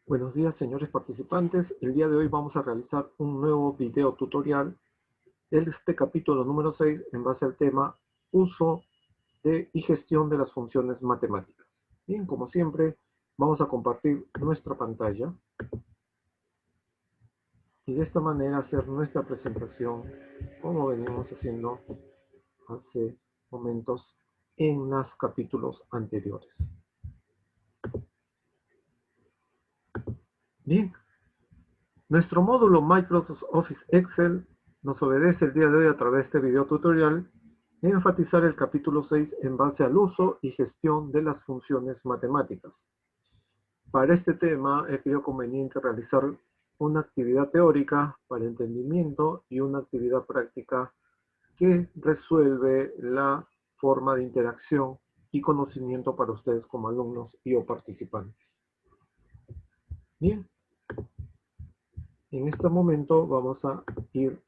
Buenos días, señores participantes. El día de hoy vamos a realizar un nuevo video tutorial de este capítulo número 6 en base al tema uso y gestión de las funciones matemáticas. Bien, como siempre, vamos a compartir nuestra pantalla y de esta manera hacer nuestra presentación como venimos haciendo hace momentos en los capítulos anteriores. Bien, nuestro módulo Microsoft Office Excel nos obedece el día de hoy a través de este video tutorial en enfatizar el capítulo 6 en base al uso y gestión de las funciones matemáticas. Para este tema he creído conveniente realizar una actividad teórica para entendimiento y una actividad práctica que resuelve la forma de interacción y conocimiento para ustedes como alumnos y o participantes. Bien, en este momento vamos a ir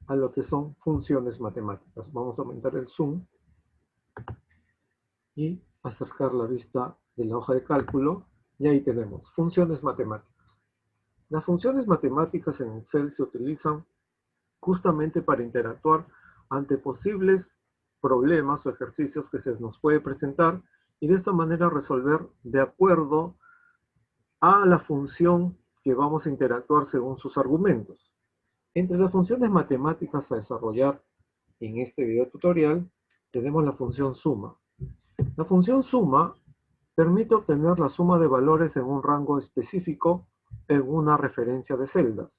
a lo que son funciones matemáticas. Vamos a aumentar el zoom y acercar la vista de la hoja de cálculo y ahí tenemos funciones matemáticas. Las funciones matemáticas en Excel se utilizan justamente para interactuar ante posibles problemas o ejercicios que se nos puede presentar y de esta manera resolver de acuerdo a la función que vamos a interactuar según sus argumentos. Entre las funciones matemáticas a desarrollar en este video tutorial tenemos la función suma. La función suma permite obtener la suma de valores en un rango específico en una referencia de celdas.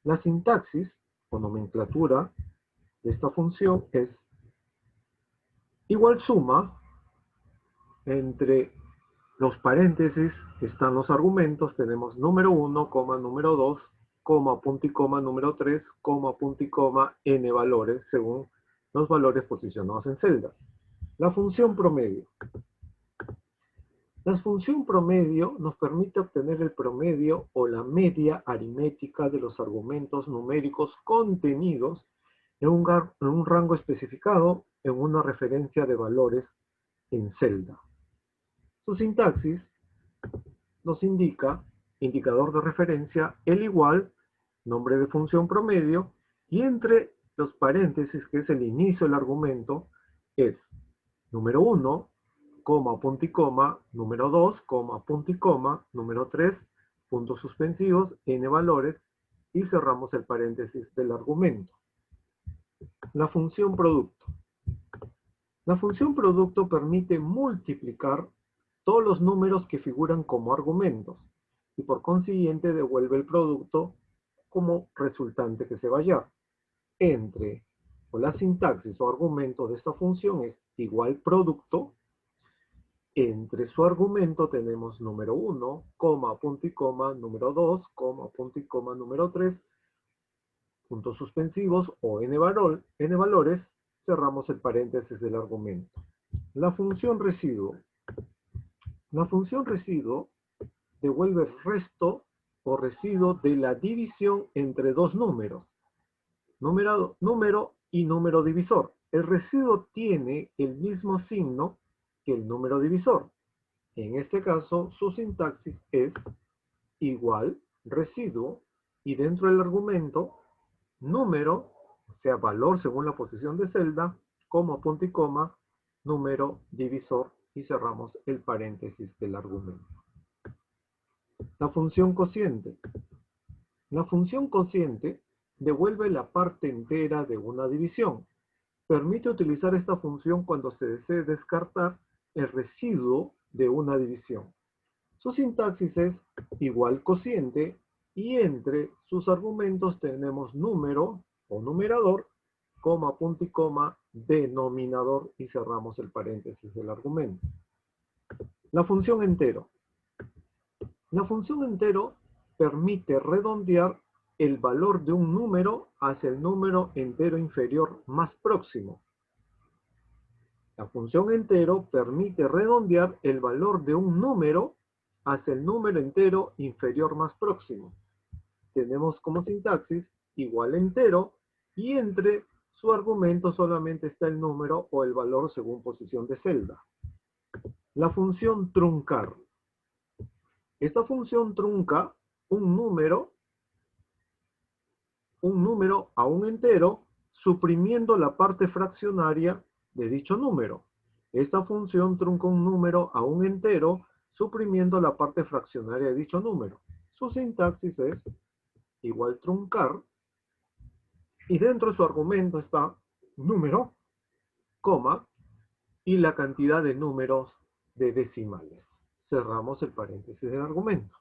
La sintaxis o nomenclatura de esta función es igual suma entre los paréntesis están los argumentos, tenemos número 1, número 2, punto y coma, número 3, punto y coma, n valores según los valores posicionados en celdas. La función promedio. La función promedio nos permite obtener el promedio o la media aritmética de los argumentos numéricos contenidos en un rango especificado en una referencia de valores en celda. Su sintaxis nos indica indicador de referencia, el igual, nombre de función promedio, y entre los paréntesis, que es el inicio del argumento, es número 1, punto y coma, número 2, punto y coma, número 3, puntos suspensivos, n valores, y cerramos el paréntesis del argumento. La función producto. La función producto permite multiplicar todos los números que figuran como argumentos y por consiguiente devuelve el producto como resultante que se va a hallar. Entre o la sintaxis o argumento de esta función es igual producto. Entre su argumento tenemos número 1, punto y coma, número 2, punto y coma, número 3, puntos suspensivos o n valores, cerramos el paréntesis del argumento. La función residuo. La función residuo devuelve el resto o residuo de la división entre dos números, número y número divisor. El residuo tiene el mismo signo que el número divisor. En este caso, su sintaxis es igual residuo y dentro del argumento, número, o sea, valor según la posición de celda, punto y coma, número divisor y cerramos el paréntesis del argumento. La función cociente. La función cociente devuelve la parte entera de una división. Permite utilizar esta función cuando se desee descartar el residuo de una división. Su sintaxis es igual cociente y entre sus argumentos tenemos número o numerador, punto y coma, denominador y cerramos el paréntesis del argumento. La función entero. La función entero permite redondear el valor de un número hacia el número entero inferior más próximo. La función entero permite redondear el valor de un número hacia el número entero inferior más próximo. Tenemos como sintaxis igual entero y entre su argumento solamente está el número o el valor según posición de celda. La función truncar. Esta función trunca un número a un entero, suprimiendo la parte fraccionaria de dicho número. Esta función trunca un número a un entero, suprimiendo la parte fraccionaria de dicho número. Su sintaxis es igual truncar, y dentro de su argumento está número, coma, y la cantidad de números de decimales. Cerramos el paréntesis del argumento.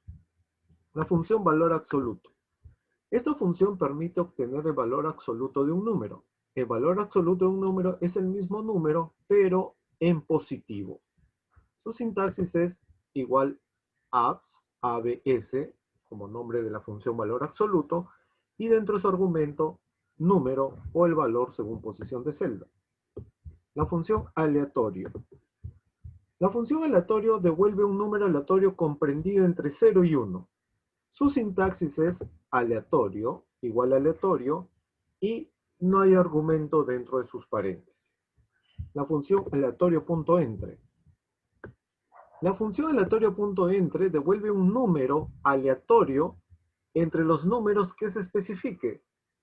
La función valor absoluto. Esta función permite obtener el valor absoluto de un número. El valor absoluto de un número es el mismo número, pero en positivo. Su sintaxis es igual abs, ABS, como nombre de la función valor absoluto, y dentro de su argumento, número o el valor según posición de celda. La función aleatorio. La función aleatorio devuelve un número aleatorio comprendido entre 0 y 1. Su sintaxis es aleatorio, igual aleatorio, y no hay argumento dentro de sus paréntesis. La función aleatorio.entre. La función aleatorio.entre devuelve un número aleatorio entre los números que se especifique.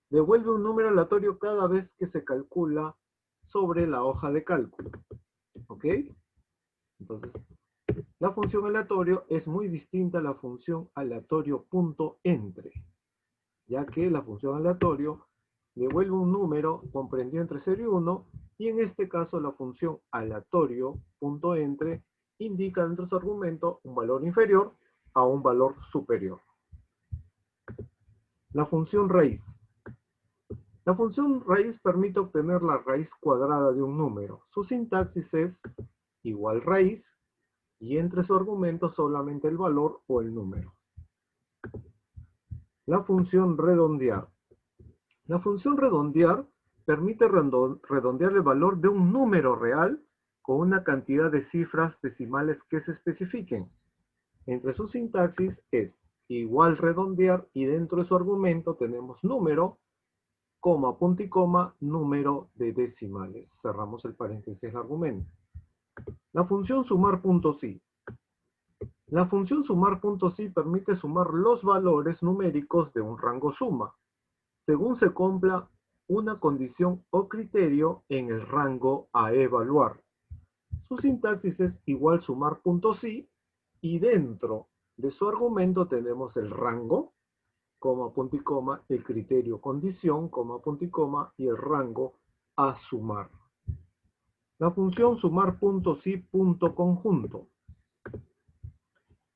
Devuelve un número aleatorio cada vez que se calcula sobre la hoja de cálculo. ¿Ok? Entonces, la función aleatorio es muy distinta a la función aleatorio.entre, ya que la función aleatorio devuelve un número comprendido entre 0 y 1, y en este caso la función aleatorio.entre indica dentro de su argumento un valor inferior a un valor superior. La función raíz. La función raíz permite obtener la raíz cuadrada de un número. Su sintaxis es igual raíz, y entre su argumento solamente el valor o el número. La función redondear. La función redondear permite redondear el valor de un número real con una cantidad de cifras decimales que se especifiquen. Entre su sintaxis es igual redondear, y dentro de su argumento tenemos número, coma, punto y coma, número de decimales. Cerramos el paréntesis del argumento. La función sumar.si. La función sumar.si permite sumar los valores numéricos de un rango suma, según se cumpla una condición o criterio en el rango a evaluar. Su sintaxis es igual sumar.si, y dentro de su argumento tenemos el rango, coma, punto y coma, el criterio condición, coma, punto y coma, y el rango a sumar. La función sumar.si.conjunto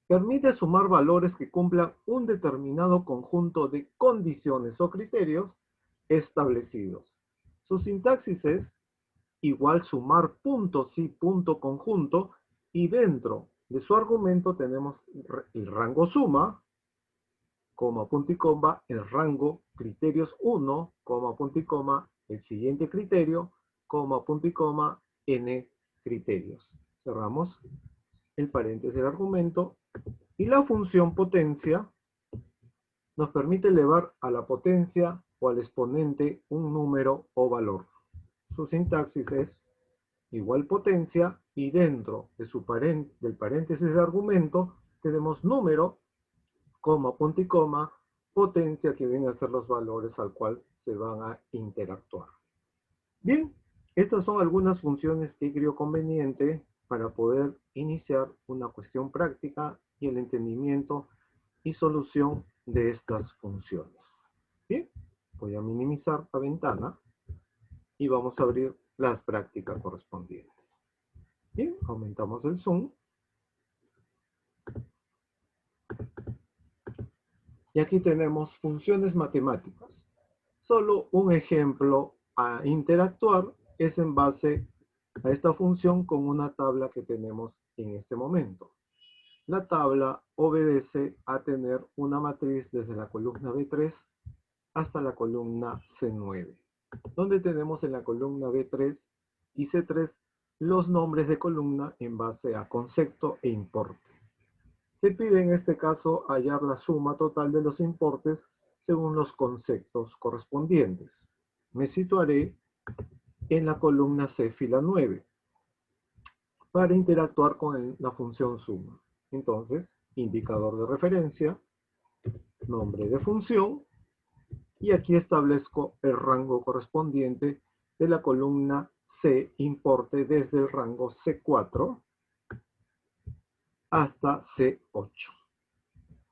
permite sumar valores que cumplan un determinado conjunto de condiciones o criterios establecidos. Su sintaxis es igual sumar.si.conjunto, y dentro de su argumento tenemos el rango suma, coma, punto y coma, el rango criterios 1, coma, punto y coma, el siguiente criterio, coma, punto y coma, n criterios. Cerramos el paréntesis del argumento. Y la función potencia nos permite elevar a la potencia o al exponente un número o valor. Su sintaxis es igual potencia, y dentro de del paréntesis de argumento tenemos número, coma, punto y coma, potencia, que vienen a ser los valores al cual se van a interactuar. Bien, estas son algunas funciones que creo conveniente para poder iniciar una cuestión práctica y el entendimiento y solución de estas funciones. Bien, voy a minimizar la ventana y vamos a abrir las prácticas correspondientes. Bien, aumentamos el zoom. Y aquí tenemos funciones matemáticas. Solo un ejemplo a interactuar es en base a esta función con una tabla que tenemos en este momento. La tabla obedece a tener una matriz desde la columna B3 hasta la columna C9, donde tenemos en la columna B3 y C3 los nombres de columna en base a concepto e importe. Se pide en este caso hallar la suma total de los importes según los conceptos correspondientes. Me situaré en la columna C, fila 9, para interactuar con la función suma. Entonces, indicador de referencia, nombre de función, y aquí establezco el rango correspondiente de la columna C importe desde el rango C4 hasta C8.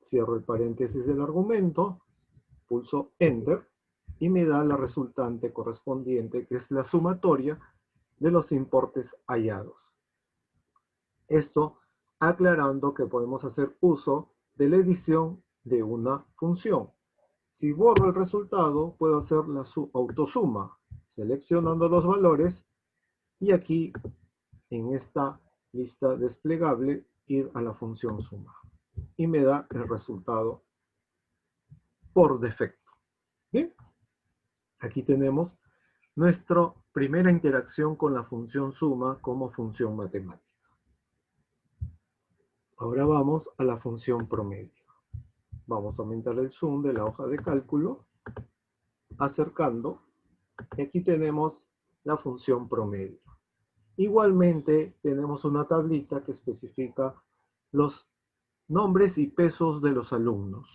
Cierro el paréntesis del argumento, pulso Enter y me da la resultante correspondiente, que es la sumatoria de los importes hallados. Esto aclarando que podemos hacer uso de la edición de una función. Si borro el resultado, puedo hacer la autosuma, seleccionando los valores y aquí, en esta lista desplegable, ir a la función suma. Y me da el resultado por defecto. Bien, aquí tenemos nuestra primera interacción con la función suma como función matemática. Ahora vamos a la función promedio. Vamos a aumentar el zoom de la hoja de cálculo, acercando, y aquí tenemos la función promedio. Igualmente tenemos una tablita que especifica los nombres y pesos de los alumnos.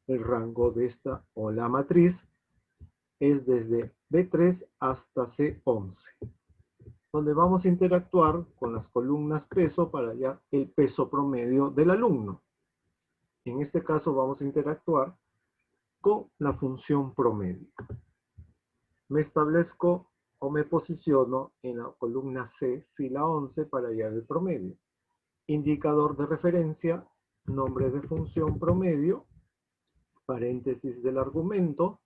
El rango de esta o la matriz es desde B3 hasta C11, donde vamos a interactuar con las columnas peso para hallar el peso promedio del alumno. En este caso vamos a interactuar con la función promedio. Me establezco o me posiciono en la columna C, fila 11, para hallar el promedio. Indicador de referencia, nombre de función promedio, paréntesis del argumento,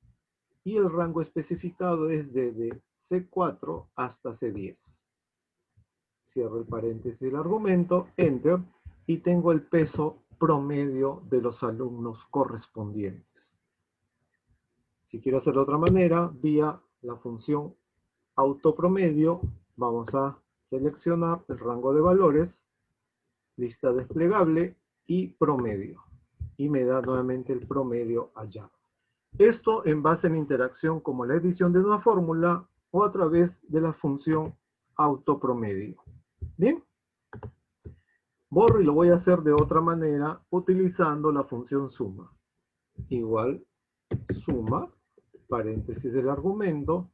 y el rango especificado es desde C4 hasta C10. Cierro el paréntesis del argumento, Enter, y tengo el peso promedio de los alumnos correspondientes. Si quiero hacerlo de otra manera, vía la función autopromedio, vamos a seleccionar el rango de valores, lista desplegable y promedio. Y me da nuevamente el promedio allá. Esto en base a la interacción como la edición de una fórmula o a través de la función autopromedio. Bien. Borro y lo voy a hacer de otra manera utilizando la función suma. Igual, suma, paréntesis del argumento,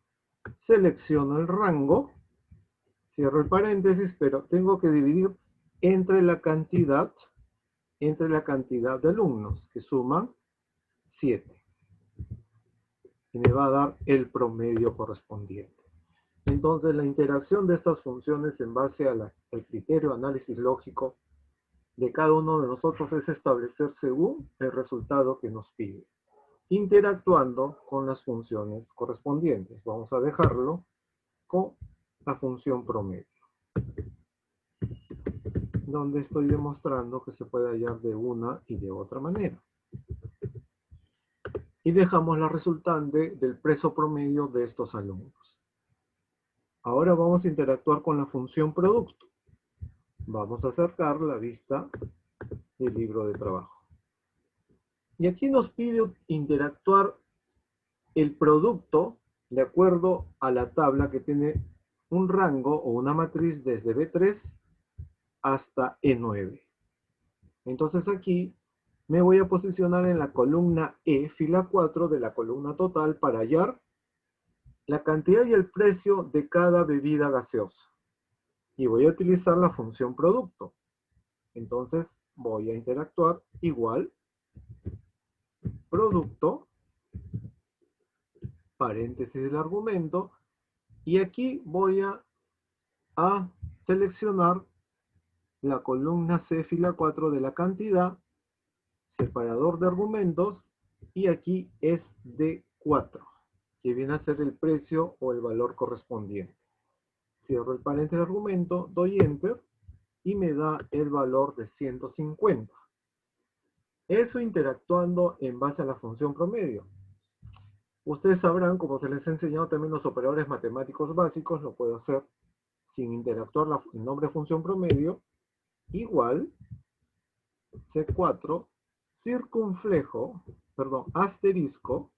selecciono el rango, cierro el paréntesis, pero tengo que dividir entre la cantidad de alumnos, que suman 7. Y me va a dar el promedio correspondiente. Entonces, la interacción de estas funciones en base al criterio de análisis lógico de cada uno de nosotros es establecer según el resultado que nos pide, interactuando con las funciones correspondientes. Vamos a dejarlo con la función promedio, donde estoy demostrando que se puede hallar de una y de otra manera. Y dejamos la resultante del peso promedio de estos alumnos. Ahora vamos a interactuar con la función producto. Vamos a acercar la vista del libro de trabajo. Y aquí nos pide interactuar el producto de acuerdo a la tabla que tiene un rango o una matriz desde B3 hasta E9. Entonces aquí me voy a posicionar en la columna E, fila 4 de la columna total para hallar la cantidad y el precio de cada bebida gaseosa. Y voy a utilizar la función producto. Entonces voy a interactuar igual, producto, paréntesis del argumento, y aquí voy a seleccionar la columna C, fila 4 de la cantidad, separador de argumentos, y aquí es D4, que viene a ser el precio o el valor correspondiente. Cierro el paréntesis de argumento, doy Enter, y me da el valor de 150. Eso interactuando en base a la función promedio. Ustedes sabrán, como se les ha enseñado también los operadores matemáticos básicos, lo puedo hacer sin interactuar el nombre función promedio, igual, C4, circunflejo, perdón, asterisco,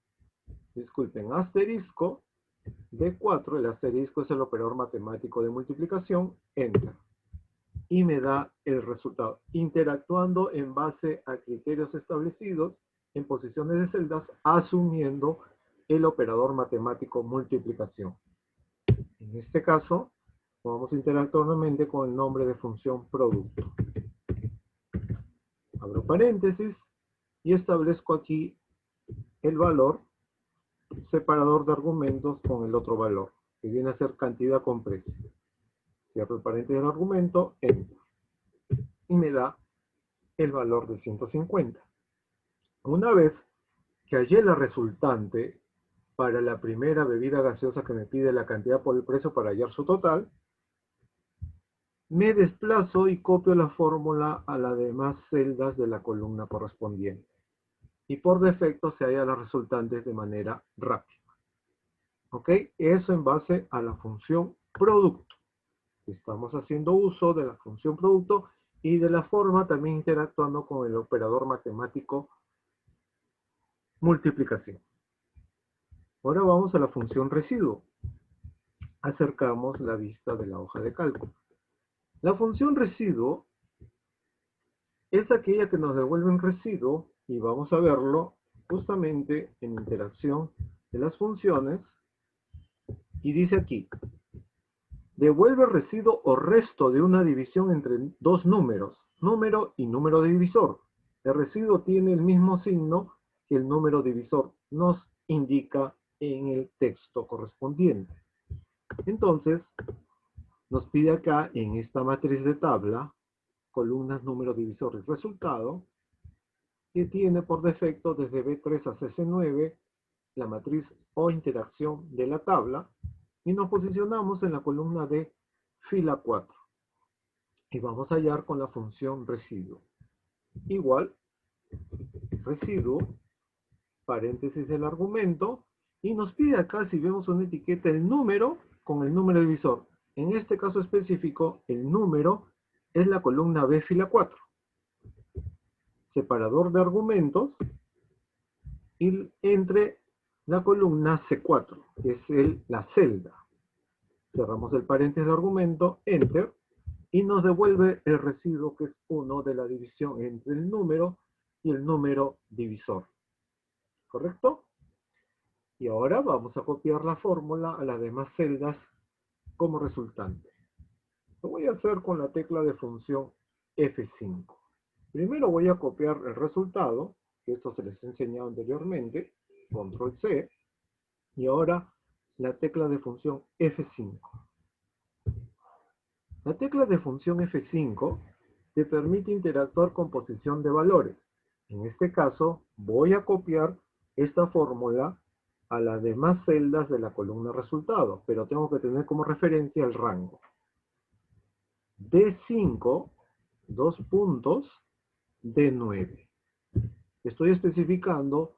disculpen, asterisco, D4, el asterisco es el operador matemático de multiplicación, Enter. y me da el resultado, interactuando en base a criterios establecidos en posiciones de celdas, asumiendo el operador matemático multiplicación. En este caso, vamos a interactuar nuevamente con el nombre de función producto. Abro paréntesis y establezco aquí el valor separador de argumentos con el otro valor, que viene a ser cantidad con precio. Cierro el paréntesis del argumento, enter, y me da el valor de 150. Una vez que hallé la resultante para la primera bebida gaseosa que me pide la cantidad por el precio para hallar su total, me desplazo y copio la fórmula a las demás celdas de la columna correspondiente. Y por defecto se halla las resultantes de manera rápida. ¿Ok? Eso en base a la función producto. Estamos haciendo uso de la función producto y de la forma también interactuando con el operador matemático multiplicación. Ahora vamos a la función residuo. Acercamos la vista de la hoja de cálculo. La función residuo es aquella que nos devuelve un residuo y vamos a verlo justamente en interacción de las funciones y dice aquí, devuelve residuo o resto de una división entre dos números, número y número divisor. El residuo tiene el mismo signo que el número divisor nos indica en el texto correspondiente. Entonces, nos pide acá en esta matriz de tabla, columnas, número, divisor y resultado, que tiene por defecto desde B3 a CC9 la matriz o interacción de la tabla, y nos posicionamos en la columna de fila 4. Y vamos a hallar con la función residuo. Igual, residuo, paréntesis del argumento, y nos pide acá, si vemos una etiqueta, el número con el número divisor. En este caso específico, el número es la columna B fila 4. Separador de argumentos, y entre la columna C4, que es la celda. Cerramos el paréntesis de argumento, enter, y nos devuelve el residuo que es 1 de la división entre el número y el número divisor. ¿Correcto? Y ahora vamos a copiar la fórmula a las demás celdas como resultante. Lo voy a hacer con la tecla de función F5. Primero voy a copiar el resultado, que esto se les he enseñado anteriormente, control C, y ahora la tecla de función F5. La tecla de función F5 te permite interactuar con posición de valores. En este caso, voy a copiar esta fórmula a las demás celdas de la columna resultado, pero tengo que tener como referencia el rango. D5, 2 puntos, D9. Estoy especificando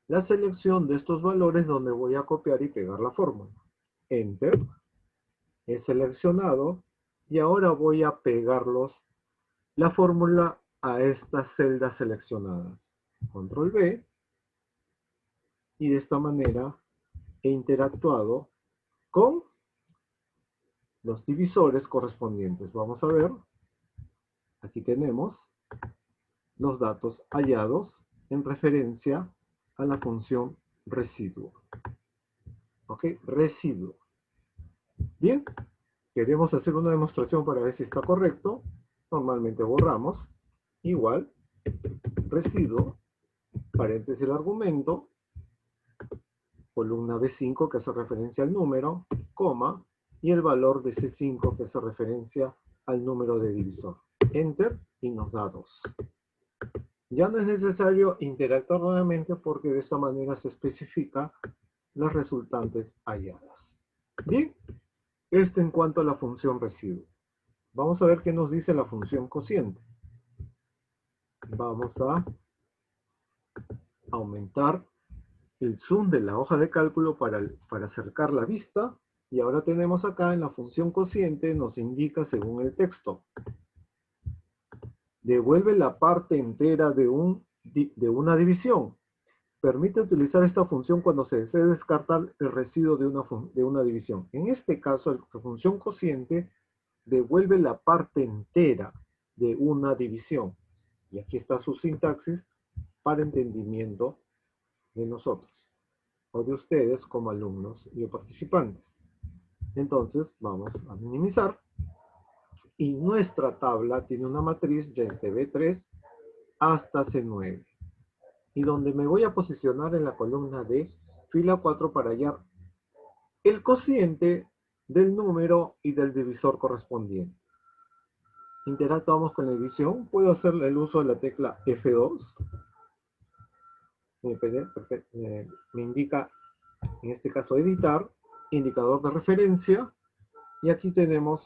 la selección de estos valores donde voy a copiar y pegar la fórmula. Enter. He seleccionado y ahora voy a pegarlos la fórmula a estas celdas seleccionadas. Control B. Y de esta manera he interactuado con los divisores correspondientes. Vamos a ver. Aquí tenemos los datos hallados en referencia a la función residuo. ¿Ok? Residuo. Bien. Queremos hacer una demostración para ver si está correcto. Normalmente borramos. Igual. Residuo. Paréntesis el argumento. Columna B5 que hace referencia al número. Coma. Y el valor de C5 que hace referencia al número de divisor. Enter y nos da 2. Ya no es necesario interactuar nuevamente porque de esta manera se especifica las resultantes halladas. Bien, esto en cuanto a la función residuo. Vamos a ver qué nos dice la función cociente. Vamos a aumentar el zoom de la hoja de cálculo para acercar la vista. Y ahora tenemos acá en la función cociente, nos indica según el texto. Devuelve la parte entera de una división. Permite utilizar esta función cuando se desee descartar el residuo de una división. En este caso, la función cociente devuelve la parte entera de una división. Y aquí está su sintaxis para entendimiento de nosotros, o de ustedes como alumnos y participantes. Entonces, vamos a minimizar. Y nuestra tabla tiene una matriz desde B3 hasta C9. Y donde me voy a posicionar en la columna de fila 4 para hallar el cociente del número y del divisor correspondiente. Interactuamos con la división. Puedo hacer el uso de la tecla F2. Me indica, en este caso, editar, indicador de referencia. Y aquí tenemos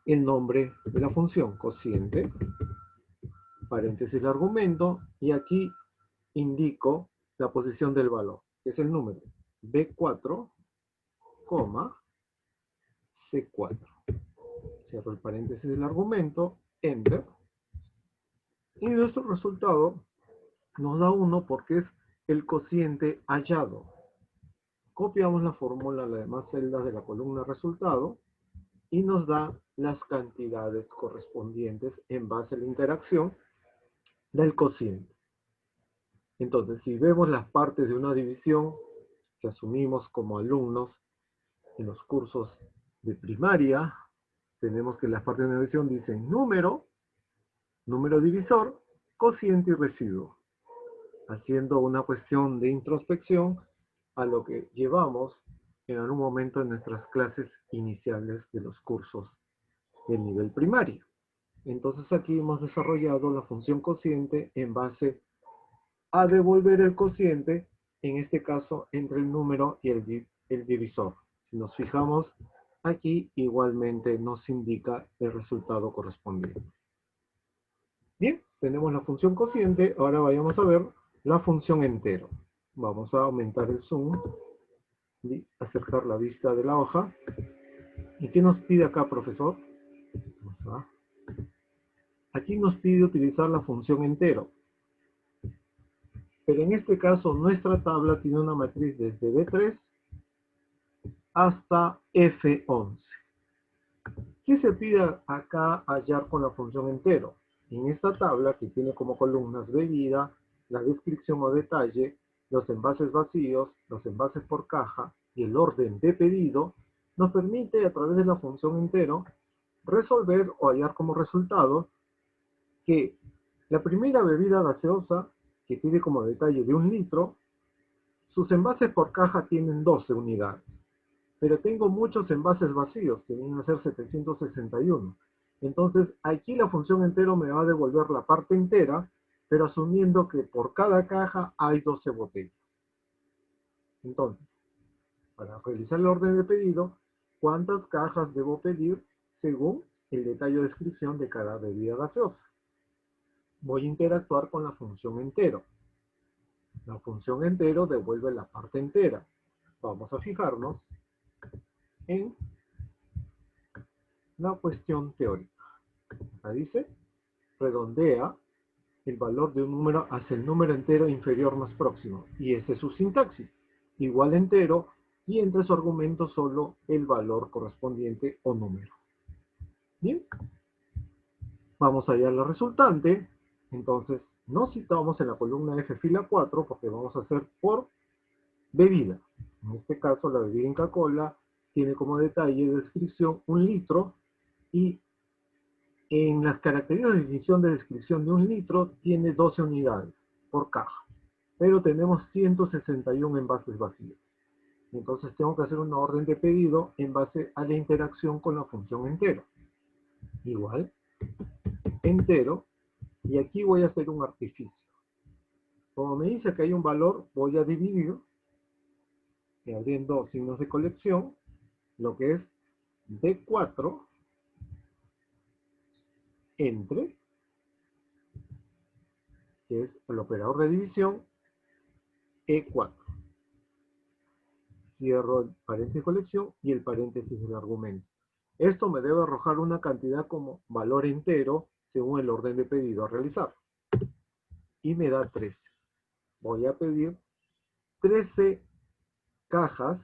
el nombre de la función, cociente, paréntesis el argumento, y aquí indico la posición del valor, que es el número B4, C4. Cierro el paréntesis del argumento, enter, y nuestro resultado nos da 1 porque es el cociente hallado. Copiamos la fórmula a las demás celdas de la columna resultado y nos da las cantidades correspondientes en base a la interacción del cociente. Entonces, si vemos las partes de una división que asumimos como alumnos en los cursos de primaria, tenemos que las partes de una división dicen número, número divisor, cociente y residuo, haciendo una cuestión de introspección a lo que llevamos en algún momento en nuestras clases iniciales de los cursos del nivel primario. Entonces aquí hemos desarrollado la función cociente en base a devolver el cociente, en este caso, entre el número y el divisor. Si nos fijamos aquí, igualmente nos indica el resultado correspondiente. Bien, tenemos la función cociente, ahora vayamos a ver la función entero. Vamos a aumentar el zoom y acercar la vista de la hoja. ¿Y qué nos pide acá, profesor? Aquí nos pide utilizar la función entero. Pero en este caso, nuestra tabla tiene una matriz desde B3 hasta F11. ¿Qué se pide acá hallar con la función entero? En esta tabla, que tiene como columnas bebida, la descripción o detalle, los envases vacíos, los envases por caja y el orden de pedido, nos permite a través de la función entero resolver o hallar como resultado que la primera bebida gaseosa, que tiene como detalle de 1 litro, sus envases por caja tienen 12 unidades. Pero tengo muchos envases vacíos, que vienen a ser 761. Entonces, aquí la función entero me va a devolver la parte entera, pero asumiendo que por cada caja hay 12 botellas. Entonces, para realizar el orden de pedido, ¿cuántas cajas debo pedir según el detalle de descripción de cada bebida gaseosa? Voy a interactuar con la función entero. La función entero devuelve la parte entera. Vamos a fijarnos en la cuestión teórica. Acá dice, redondea el valor de un número hacia el número entero inferior más próximo. Y esa es su sintaxis. Igual entero, y entre su argumento solo el valor correspondiente o número. Bien. Vamos a hallar la resultante. Entonces, no citamos en la columna F fila 4 porque vamos a hacer por bebida. En este caso, la bebida Inca Kola tiene como detalle de descripción 1 litro y en las características de definición de descripción de 1 litro tiene 12 unidades por caja, pero tenemos 161 envases vacíos. Entonces tengo que hacer una orden de pedido en base a la interacción con la función entero. Igual, entero, y aquí voy a hacer un artificio. Como me dice que hay un valor, voy a dividir, abriendo signos de colección, lo que es D4 entre, que es el operador de división, E4. Cierro el paréntesis de colección y el paréntesis del argumento. Esto me debe arrojar una cantidad como valor entero según el orden de pedido a realizar. Y me da 13. Voy a pedir 13 cajas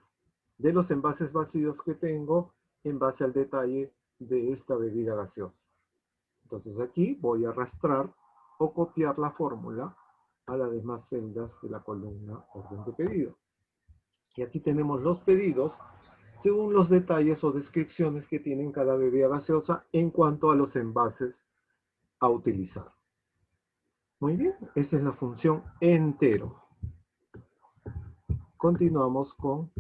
de los envases vacíos que tengo en base al detalle de esta bebida gaseosa. Entonces aquí voy a arrastrar o copiar la fórmula a las demás celdas de la columna orden de pedido. Y aquí tenemos los pedidos según los detalles o descripciones que tienen cada bebida gaseosa en cuanto a los envases a utilizar. Muy bien, esa es la función entero. Continuamos con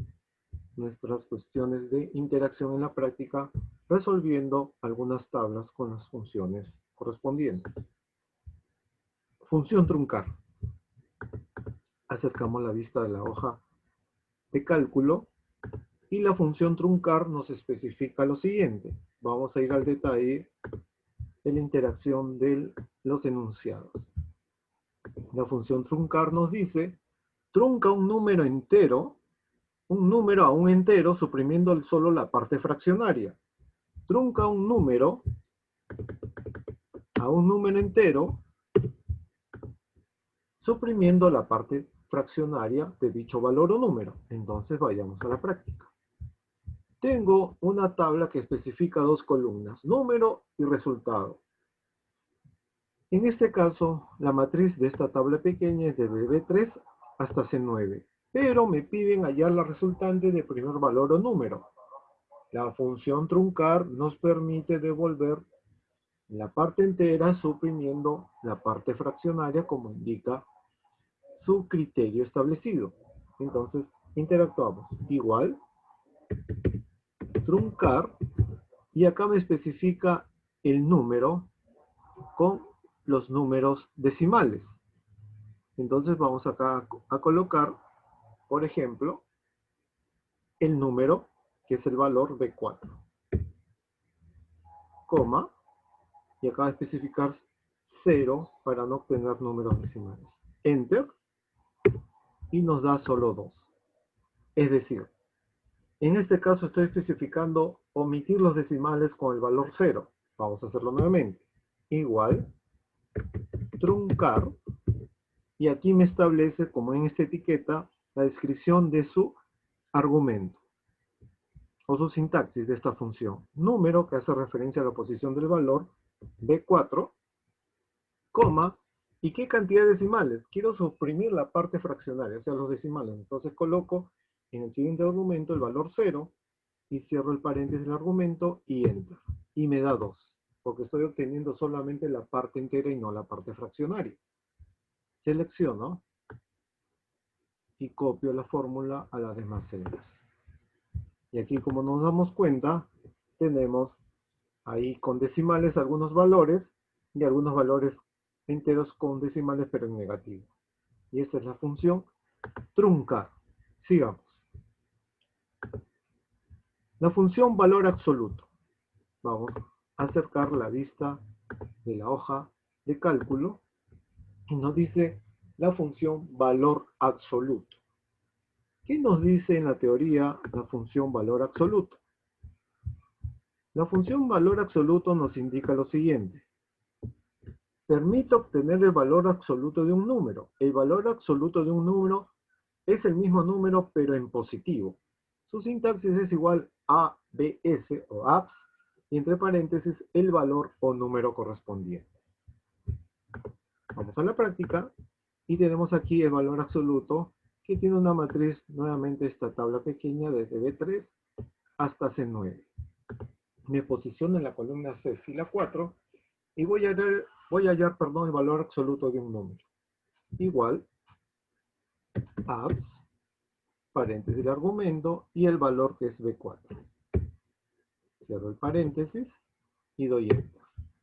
nuestras cuestiones de interacción en la práctica, resolviendo algunas tablas con las funciones correspondientes. Función truncar. Acercamos la vista de la hoja de cálculo y la función truncar nos especifica lo siguiente. Vamos a ir al detalle de la interacción de los enunciados. La función truncar nos dice, trunca un número entero, un número a un entero, suprimiendo solo la parte fraccionaria. Trunca un número a un número entero, suprimiendo la parte fraccionaria de dicho valor o número. Entonces vayamos a la práctica. Tengo una tabla que especifica dos columnas, número y resultado. En este caso, la matriz de esta tabla pequeña es de B3 hasta C9, pero me piden hallar la resultante de primer valor o número. La función truncar nos permite devolver la parte entera suprimiendo la parte fraccionaria como indica su criterio establecido. Entonces, interactuamos. Igual, truncar, y acá me especifica el número con los números decimales. Entonces vamos acá a colocar, por ejemplo, el número, que es el valor de 4, coma, y acá va a especificar 0 para no obtener números decimales. Enter, y nos da solo 2. Es decir, en este caso estoy especificando omitir los decimales con el valor 0. Vamos a hacerlo nuevamente. Igual, truncar, y aquí me establece, como en esta etiqueta, la descripción de su argumento o su sintaxis de esta función. Número, que hace referencia a la posición del valor, B4, coma, ¿y qué cantidad de decimales? Quiero suprimir la parte fraccionaria, o sea, los decimales. Entonces coloco en el siguiente argumento el valor 0 y cierro el paréntesis del argumento y enter. Y me da 2, porque estoy obteniendo solamente la parte entera y no la parte fraccionaria. Selecciono y copio la fórmula a las demás celdas. Y aquí, como nos damos cuenta, tenemos ahí con decimales algunos valores y algunos valores enteros con decimales pero en negativo. Y esta es la función truncar. Sigamos. La función valor absoluto. Vamos a acercar la vista de la hoja de cálculo y nos dice la función valor absoluto. ¿Qué nos dice en la teoría la función valor absoluto? La función valor absoluto nos indica lo siguiente. Permite obtener el valor absoluto de un número. El valor absoluto de un número es el mismo número pero en positivo. Su sintaxis es igual a ABS o ABS y entre paréntesis el valor o número correspondiente. Vamos a la práctica y tenemos aquí el valor absoluto que tiene una matriz, nuevamente esta tabla pequeña desde B3 hasta C9. Me posiciono en la columna C, fila 4 y voy a hallar el valor absoluto de un número. Igual, ABS, paréntesis de argumento y el valor que es B4. Cierro el paréntesis y doy enter.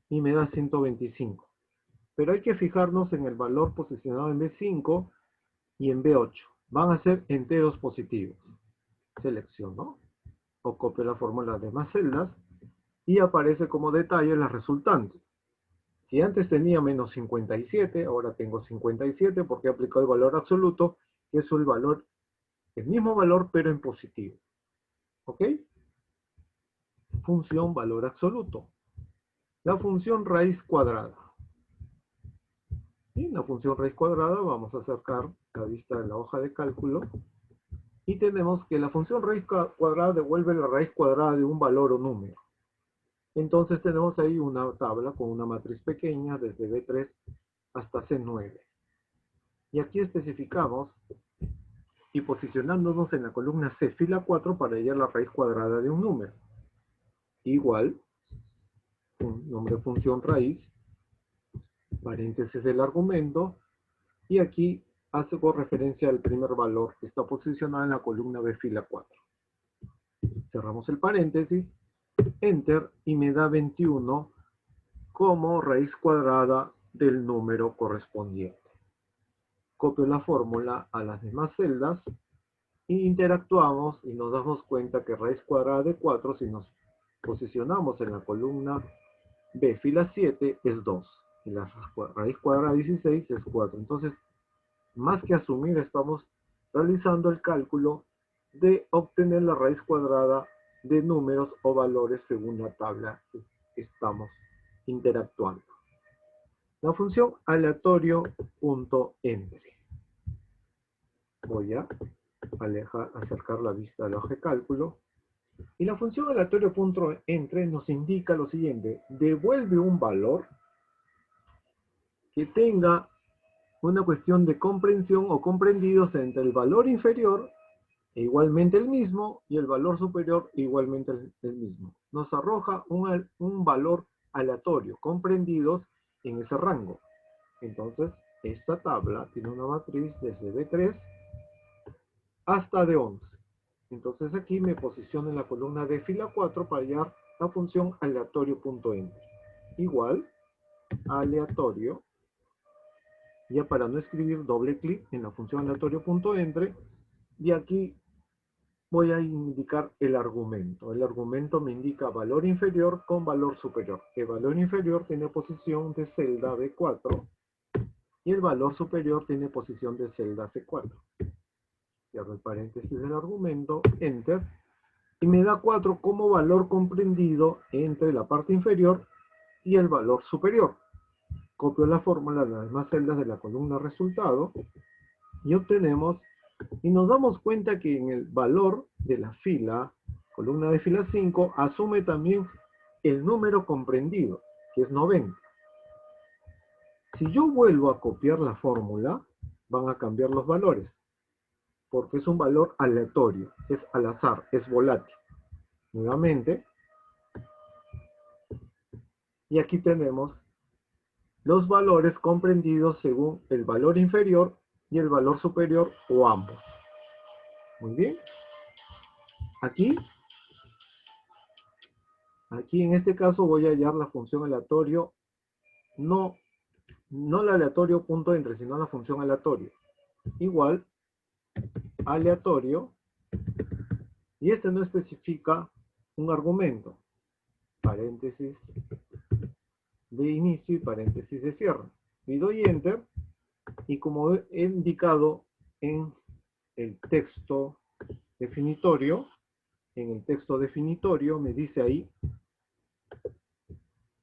Y me da 125. Pero hay que fijarnos en el valor posicionado en B5 y en B8. Van a ser enteros positivos. Selecciono o copio la fórmula de más celdas y aparece como detalle las resultantes. Si antes tenía menos 57, ahora tengo 57 porque he aplicado el valor absoluto, que es el mismo valor pero en positivo. ¿Ok? Función valor absoluto. La función raíz cuadrada. Y en la función raíz cuadrada vamos a acercar la vista de la hoja de cálculo Y tenemos que la función raíz cuadrada devuelve la raíz cuadrada de un valor o número. Entonces tenemos ahí una tabla con una matriz pequeña desde B3 hasta C9. Y aquí especificamos y posicionándonos en la columna C, fila 4, para hallar la raíz cuadrada de un número. Igual, un nombre de función raíz, paréntesis del argumento, y aquí hace por referencia al primer valor que está posicionado en la columna B, fila 4. Cerramos el paréntesis, enter, y me da 21 como raíz cuadrada del número correspondiente. Copio la fórmula a las demás celdas e interactuamos y nos damos cuenta que raíz cuadrada de 4, si nos posicionamos en la columna B, fila 7, es 2. Y la raíz cuadrada de 16 es 4. Entonces, más que asumir, estamos realizando el cálculo de obtener la raíz cuadrada de números o valores según la tabla que estamos interactuando. La función aleatorio.entre. Voy a acercar la vista al hoja de cálculo. Y la función aleatorio.entre nos indica lo siguiente: devuelve un valor que tenga una cuestión de comprensión o comprendidos entre el valor inferior e igualmente el mismo y el valor superior e igualmente el mismo. Nos arroja un valor aleatorio, comprendidos en ese rango. Entonces, esta tabla tiene una matriz desde B3 hasta D11. Entonces aquí me posiciono en la columna de fila 4 para hallar la función aleatorio.entre. Igual, aleatorio, ya para no escribir, doble clic en la función aleatorio.entre, y aquí voy a indicar el argumento. El argumento me indica valor inferior con valor superior. El valor inferior tiene posición de celda B4 y el valor superior tiene posición de celda C4. Cierro el paréntesis del argumento, enter, y me da 4 como valor comprendido entre la parte inferior y el valor superior. Copio la fórmula de las demás celdas de la columna resultado y obtenemos, y nos damos cuenta que en el valor de la fila, columna de fila 5, asume también el número comprendido, que es 90. Si yo vuelvo a copiar la fórmula, van a cambiar los valores, porque es un valor aleatorio, es al azar, es volátil. Nuevamente, y aquí tenemos los valores comprendidos según el valor inferior y el valor superior o ambos. Muy bien. Aquí en este caso voy a hallar la función aleatorio, no la aleatorio.entre, sino la función aleatorio. Igual, aleatorio, y este no especifica un argumento, paréntesis de inicio y paréntesis de cierre. Y doy enter, y como he indicado en el texto definitorio, me dice ahí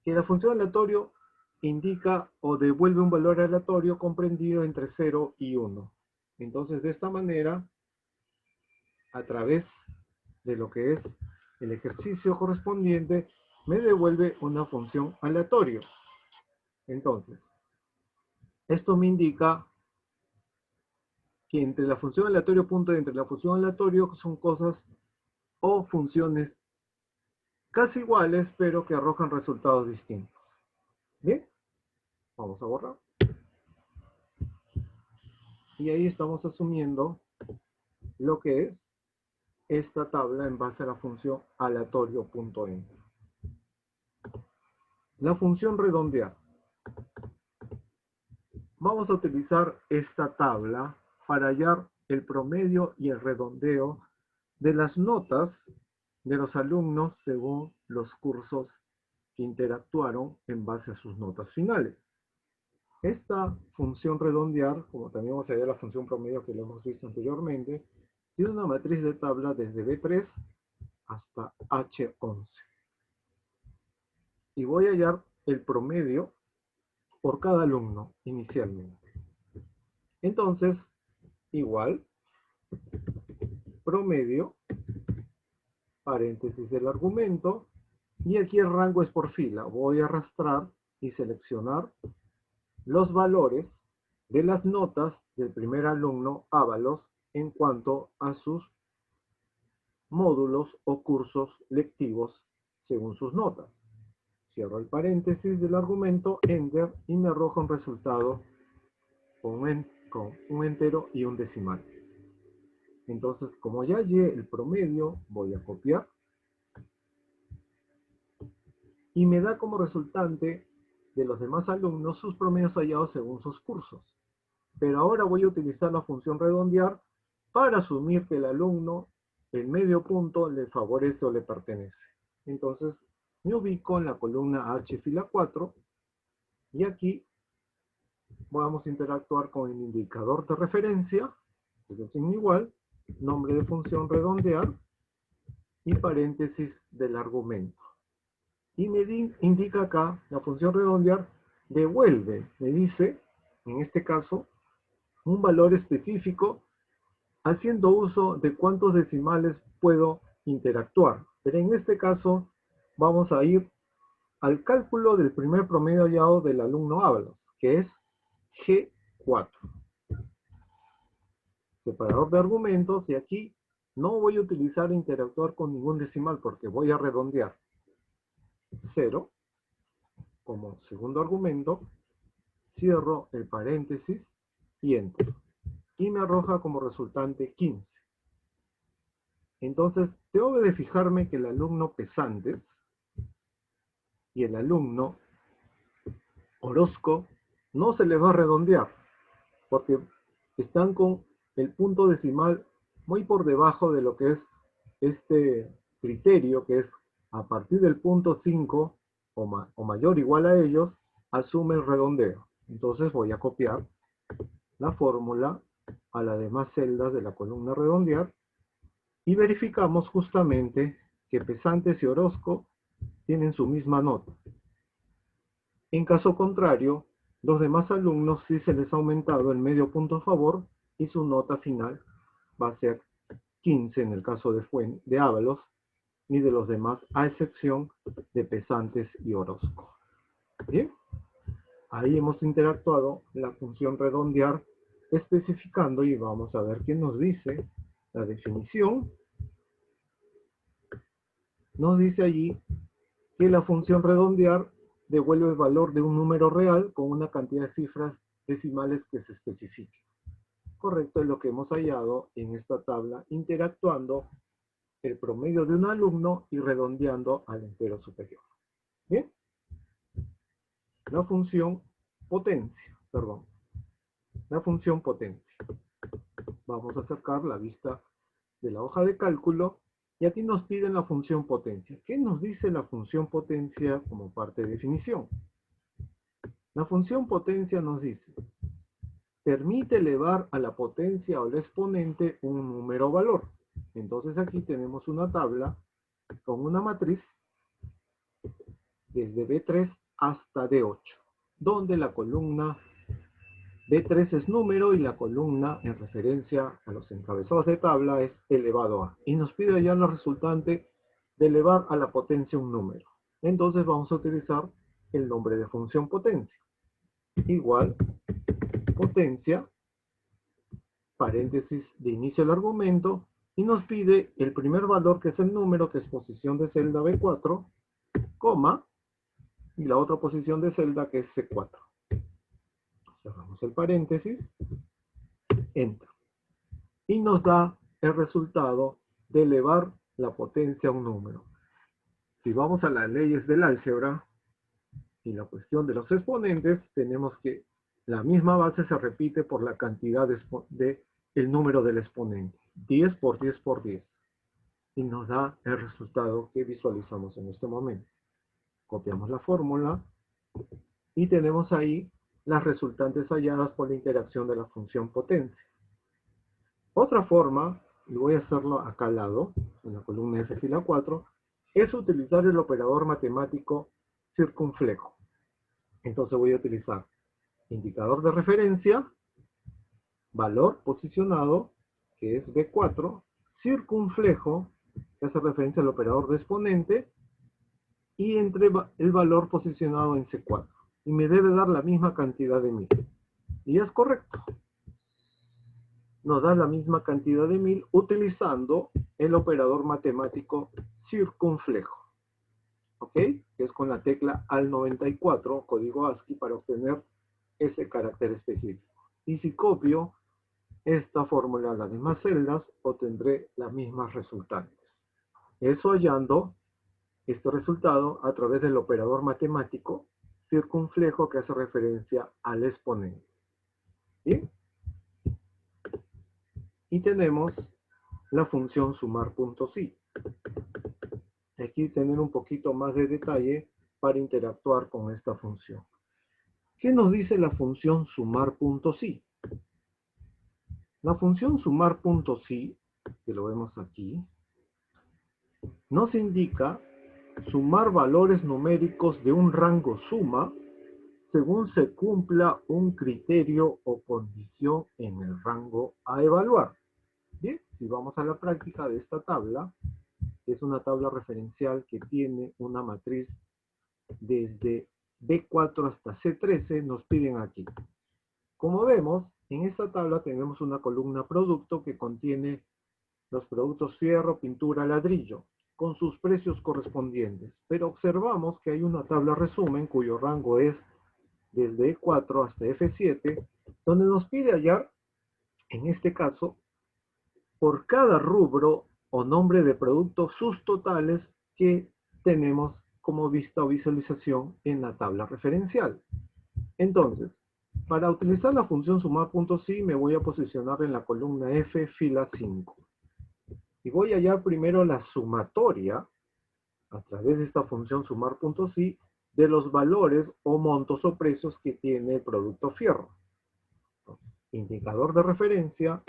que la función aleatorio indica o devuelve un valor aleatorio comprendido entre 0 y 1. Entonces, de esta manera, a través de lo que es el ejercicio correspondiente, me devuelve una función aleatorio. Entonces, esto me indica que entre la función aleatorio punto y entre la función aleatorio son cosas o funciones casi iguales, pero que arrojan resultados distintos. Bien, vamos a borrar. Y ahí estamos asumiendo lo que es esta tabla en base a la función aleatorio.entre. La función redondear. Vamos a utilizar esta tabla para hallar el promedio y el redondeo de las notas de los alumnos según los cursos que interactuaron en base a sus notas finales. Esta función redondear, como también vamos a hallar la función promedio que lo hemos visto anteriormente, tiene una matriz de tabla desde B3 hasta H11. Y voy a hallar el promedio por cada alumno inicialmente. Entonces, igual, promedio, paréntesis del argumento, y aquí el rango es por fila. Voy a arrastrar y seleccionar los valores de las notas del primer alumno Ábalos en cuanto a sus módulos o cursos lectivos según sus notas. Cierro el paréntesis del argumento, Enter, y me arroja un resultado con un entero y un decimal. Entonces, como ya hallé el promedio, voy a copiar y me da como resultante de los demás alumnos sus promedios hallados según sus cursos. Pero ahora voy a utilizar la función redondear para asumir que el alumno, el medio punto, le favorece o le pertenece. Entonces, me ubico en la columna H fila 4 y aquí vamos a interactuar con el indicador de referencia, es el signo igual, nombre de función redondear y paréntesis del argumento. Y me indica acá la función redondear devuelve, me dice, en este caso, un valor específico haciendo uso de cuántos decimales puedo interactuar. Pero en este caso vamos a ir al cálculo del primer promedio hallado del alumno Ábalos, que es G4. Separador de argumentos, y aquí no voy a utilizar interactuar con ningún decimal porque voy a redondear 0 como segundo argumento, cierro el paréntesis y Enter. Y me arroja como resultante 15. Entonces, tengo de fijarme que el alumno Pesantes y el alumno Orozco no se les va a redondear, porque están con el punto decimal muy por debajo de lo que es este criterio, que es a partir del punto 5 o mayor o igual a ellos, asume el redondeo. Entonces voy a copiar la fórmula a las demás celdas de la columna redondear y verificamos justamente que Pesantes y Orozco tienen su misma nota. En caso contrario, los demás alumnos sí se les ha aumentado el medio punto a favor y su nota final va a ser 15 en el caso de Ábalos y de los demás, a excepción de Pesantes y Orozco. Bien, ahí hemos interactuado la función redondear especificando y vamos a ver qué nos dice la definición. Nos dice allí que la función redondear devuelve el valor de un número real con una cantidad de cifras decimales que se especifique. Correcto, es lo que hemos hallado en esta tabla, interactuando el promedio de un alumno y redondeando al entero superior. Bien, la función potencia. Vamos a acercar la vista de la hoja de cálculo y aquí nos piden la función potencia. ¿Qué nos dice la función potencia como parte de definición? La función potencia nos dice, permite elevar a la potencia o al exponente un número o valor. Entonces aquí tenemos una tabla con una matriz desde B3 hasta D8, donde la columna B3 es número y la columna en referencia a los encabezados de tabla es elevado a. Y nos pide ya la resultante de elevar a la potencia un número. Entonces vamos a utilizar el nombre de función potencia. Igual potencia, paréntesis de inicio del argumento, y nos pide el primer valor que es el número, que es posición de celda B4, coma, y la otra posición de celda que es C4. Cerramos el paréntesis, Enter. Y nos da el resultado de elevar la potencia a un número. Si vamos a las leyes del álgebra y la cuestión de los exponentes, tenemos que la misma base se repite por la cantidad de el número del exponente. 10 por 10 por 10. Y nos da el resultado que visualizamos en este momento. Copiamos la fórmula y tenemos ahí las resultantes halladas por la interacción de la función potencia. Otra forma, y voy a hacerlo acá al lado, en la columna F fila 4, es utilizar el operador matemático circunflejo. Entonces voy a utilizar indicador de referencia, valor posicionado, que es B4, circunflejo, que hace referencia al operador de exponente, y entre el valor posicionado en C4. Y me debe dar la misma cantidad de 1000. Y es correcto. Nos da la misma cantidad de 1000 utilizando el operador matemático circunflejo. ¿Ok? Que es con la tecla AL94, código ASCII, para obtener ese carácter específico. Y si copio esta fórmula a las demás celdas, obtendré las mismas resultantes. Eso hallando este resultado a través del operador matemático circunflejo que hace referencia al exponente. ¿Bien? Y tenemos la función sumar.si. Aquí tener un poquito más de detalle para interactuar con esta función. ¿Qué nos dice la función sumar.si? La función sumar.si, que lo vemos aquí, nos indica sumar valores numéricos de un rango suma según se cumpla un criterio o condición en el rango a evaluar. Bien, si vamos a la práctica de esta tabla, es una tabla referencial que tiene una matriz desde B4 hasta C13, nos piden aquí. Como vemos, en esta tabla tenemos una columna producto que contiene los productos fierro, pintura, ladrillo, con sus precios correspondientes. Pero observamos que hay una tabla resumen cuyo rango es desde E4 hasta F7, donde nos pide hallar, en este caso, por cada rubro o nombre de producto sus totales que tenemos como vista o visualización en la tabla referencial. Entonces, para utilizar la función sumar.si me voy a posicionar en la columna F, fila 5. Y voy a hallar primero la sumatoria, a través de esta función sumar.si, de los valores o montos o precios que tiene el producto fierro. Indicador de referencia,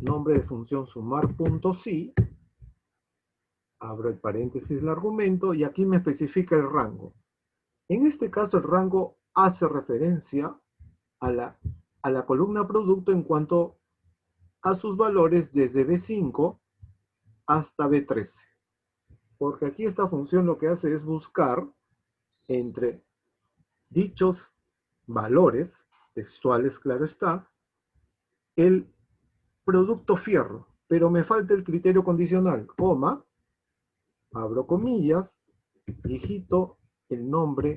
nombre de función sumar.si, abro el paréntesis del argumento y aquí me especifica el rango. En este caso el rango hace referencia a la columna producto en cuanto a sus valores desde B5 hasta B13. Porque aquí esta función lo que hace es buscar entre dichos valores textuales, claro está, el producto fierro, pero me falta el criterio condicional, coma, abro comillas, digito el nombre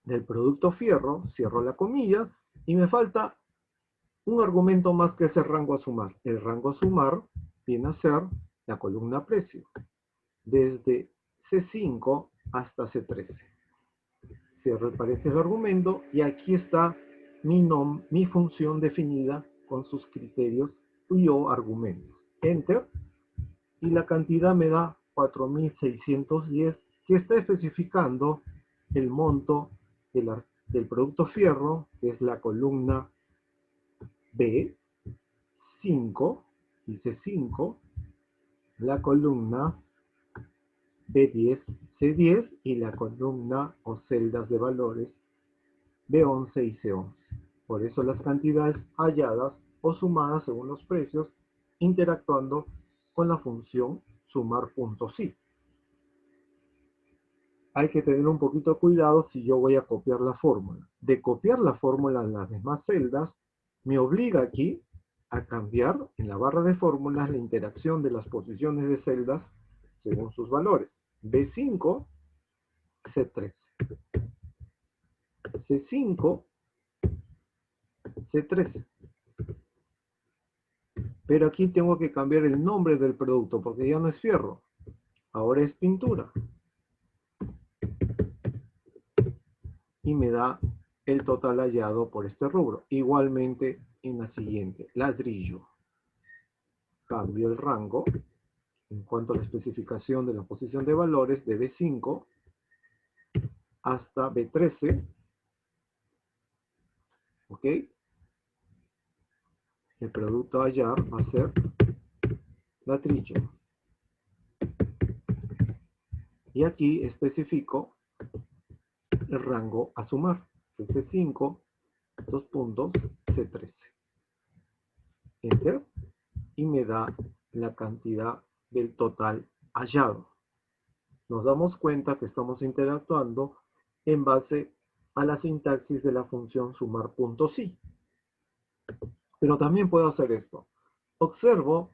del producto fierro, cierro la comilla, y me falta un argumento más que es el rango a sumar. El rango a sumar viene a ser la columna precio, desde C5 hasta C13. Cierro el paréntesis del argumento y aquí está mi función definida con sus criterios y o argumentos. Enter. Y la cantidad me da 4.610, que está especificando el monto del producto fierro, que es la columna B5, dice 5, la columna B10, C10 y la columna o celdas de valores B11 y C11. Por eso las cantidades halladas o sumadas según los precios, interactuando con la función sumar.si. Hay que tener un poquito de cuidado si yo voy a copiar la fórmula. De copiar la fórmula en las demás celdas, me obliga aquí a cambiar en la barra de fórmulas la interacción de las posiciones de celdas según sus valores. B5, C3. C5, C13. Pero aquí tengo que cambiar el nombre del producto porque ya no es fierro. Ahora es pintura. Y me da el total hallado por este rubro. Igualmente en la siguiente, ladrillo. Cambio el rango en cuanto a la especificación de la posición de valores de B5 hasta B13. ¿Ok? El producto a hallar va a ser ladrillo. Y aquí especifico el rango a sumar. C5, dos puntos, C13. Enter. Y me da la cantidad del total hallado. Nos damos cuenta que estamos interactuando en base a la sintaxis de la función sumar.si. Pero también puedo hacer esto. Observo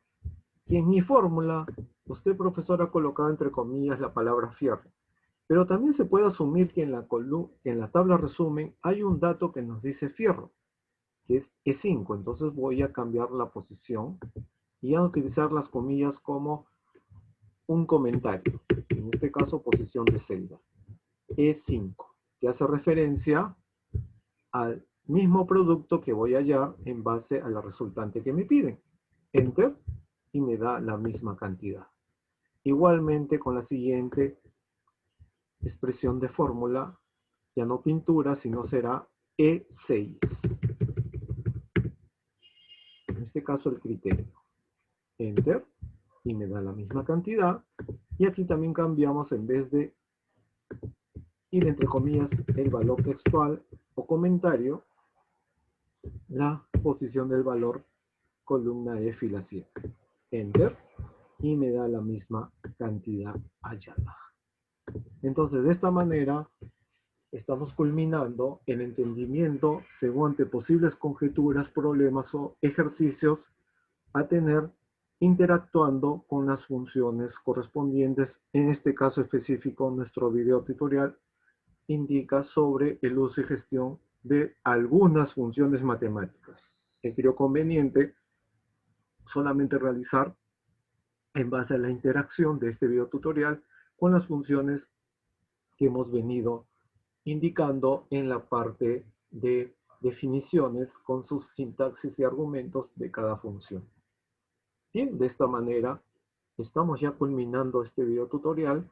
que en mi fórmula, usted, profesor, ha colocado entre comillas la palabra fierro. Pero también se puede asumir que en la tabla resumen hay un dato que nos dice fierro, que es E5. Entonces voy a cambiar la posición y a utilizar las comillas como un comentario. En este caso, posición de celda. E5, que hace referencia al mismo producto que voy a hallar en base a la resultante que me piden. Enter, y me da la misma cantidad. Igualmente con la siguiente expresión de fórmula, ya no pintura, sino será E6. En este caso el criterio. Enter, y me da la misma cantidad. Y aquí también cambiamos, en vez de ir entre comillas el valor textual o comentario, la posición del valor columna E fila 7. Enter, y me da la misma cantidad hallada. Entonces, de esta manera, estamos culminando el entendimiento según posibles conjeturas, problemas o ejercicios a tener interactuando con las funciones correspondientes. En este caso específico, nuestro video tutorial indica sobre el uso y gestión de algunas funciones matemáticas. Creo conveniente solamente realizar en base a la interacción de este video tutorial con las funciones que hemos venido indicando en la parte de definiciones con sus sintaxis y argumentos de cada función. Bien, de esta manera estamos ya culminando este video tutorial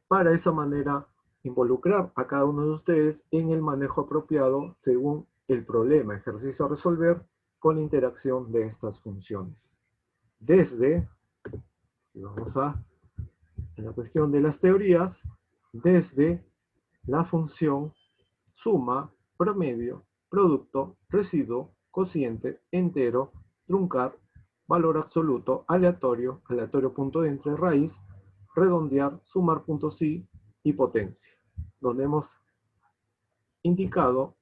para de esa manera involucrar a cada uno de ustedes en el manejo apropiado según el problema, ejercicio a resolver con la interacción de estas funciones. Desde, vamos a la cuestión de las teorías, desde la función suma, promedio, producto, residuo, cociente, entero, truncar, valor absoluto, aleatorio, aleatorio punto de entre, raíz, redondear, sumar punto sí y potencia, donde hemos indicado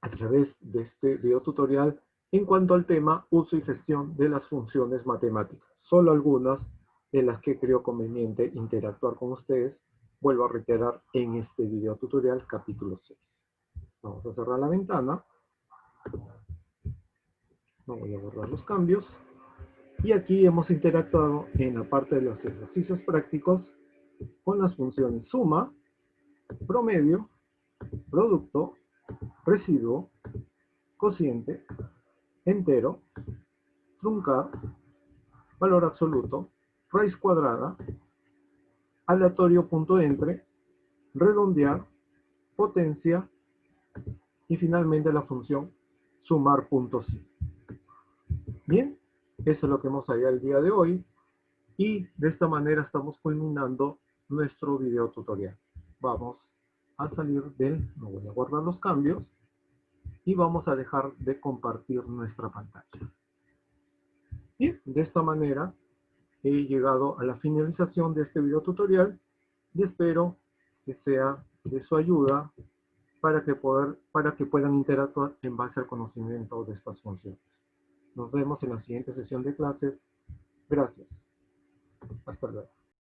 a través de este video tutorial en cuanto al tema uso y gestión de las funciones matemáticas. Solo algunas de las que creo conveniente interactuar con ustedes, vuelvo a reiterar en este video tutorial capítulo 6. Vamos a cerrar la ventana. No voy a borrar los cambios. Y aquí hemos interactuado en la parte de los ejercicios prácticos con las funciones suma, promedio, producto, residuo, cociente, entero, truncar, valor absoluto, raíz cuadrada, aleatorio punto entre, redondear, potencia y finalmente la función sumar punto sí. Bien, eso es lo que hemos hallado el día de hoy y de esta manera estamos culminando nuestro video tutorial. Vamos a salir no voy a guardar los cambios y vamos a dejar de compartir nuestra pantalla. Bien, de esta manera he llegado a la finalización de este video tutorial y espero que sea de su ayuda para que puedan interactuar en base al conocimiento de estas funciones. Nos vemos en la siguiente sesión de clases. Gracias. Hasta luego.